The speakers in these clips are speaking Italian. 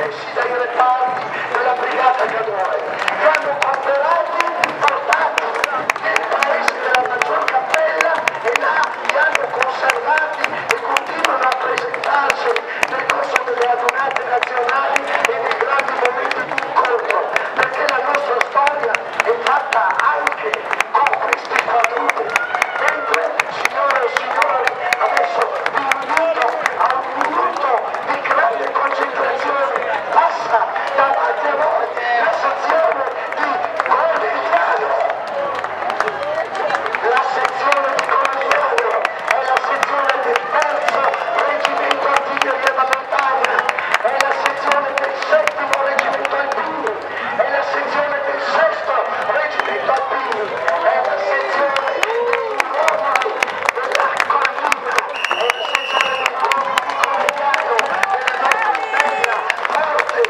messi dai reparti della brigata Cadore, li hanno comperati, portati nel paese della maggior cappella e là li hanno conservati e continuano a presentarsi nel corso delle adunate nazionali e nei grandi momenti di incontro, perché la nostra storia è fatta anche con questi quadrupedi. Mentre, signore e signori, adesso vi invito a un minuto di grande concentrazione, passa davanti a voi la sezione di Corigliano. La sezione di Corigliano è la sezione del terzo reggimento artiglieria da montagna, è la sezione del settimo reggimento alpini, è la sezione del sesto reggimento alpini, è la sezione dei uomini della collina, è la sezione dei uomini di Corigliano, della nostra bella, forte e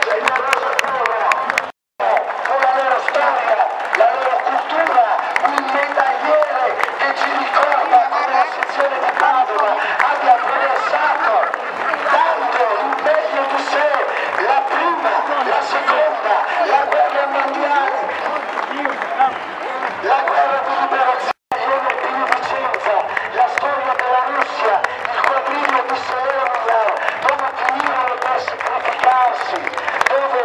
generosa terra. Con la loro storia, la loro cultura, un medagliere che ci ricorda come la sezione di Padova abbia attraversato, dando il meglio di sé, la prima, la seconda, la guerra mondiale, la guerra di liberazione di Vicenza, la storia della Russia, il quadriglio di Selenar, dove finirono per sacrificarsi, dove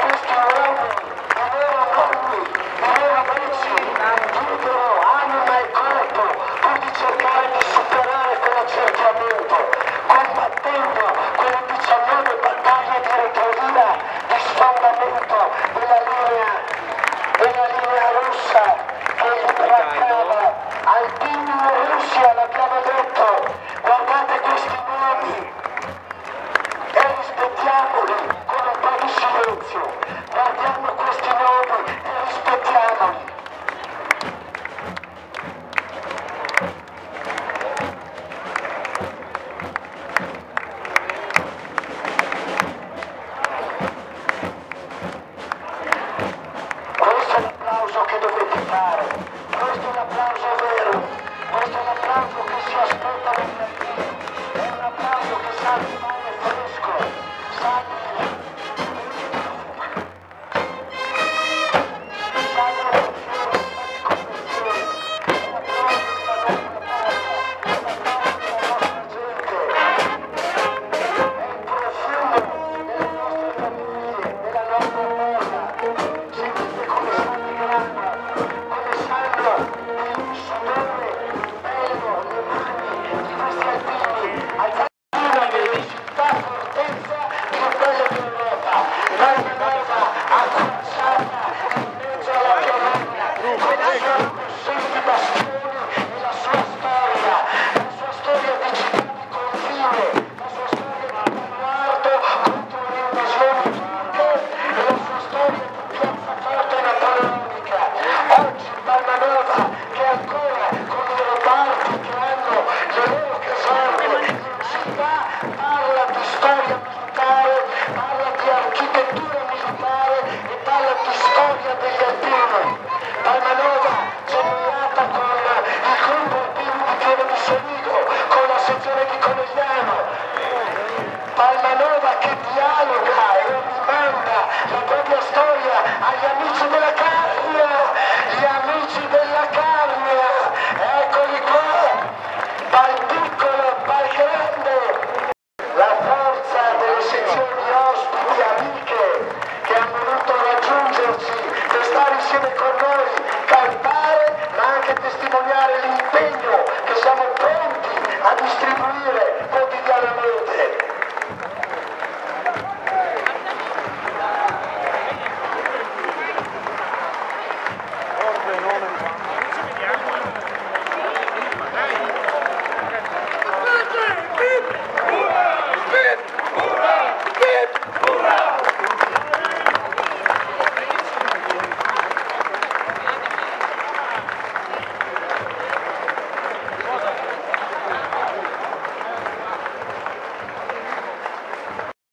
questi uomini, i loro nonni, i loro amici, diedero anima e corpo pur di cercare di superare quell'accerchiamento, combattendo quelle 19 battaglie di retrovia, di sfondamento della linea russa che gli braccava. Alpini in Russia, l'abbiamo detto, guardate questi nomi e rispettiamoli con un po' di silenzio, guardiamo questi nomi e rispettiamoli. Questo è l'applauso che dovete fare, questo è l'applauso vero, questo è l'applauso che si aspetta dagli alpini, è un applauso che sa di mare fresco, sa di Palmanova che dialoga e rimanda la propria storia agli amici della Carnia, gli amici della Carnia, eccoli qua, dal piccolo al grande, la forza delle sezioni ospiti amiche che hanno voluto raggiungerci per stare insieme con noi, cantare ma anche testimoniare l'impegno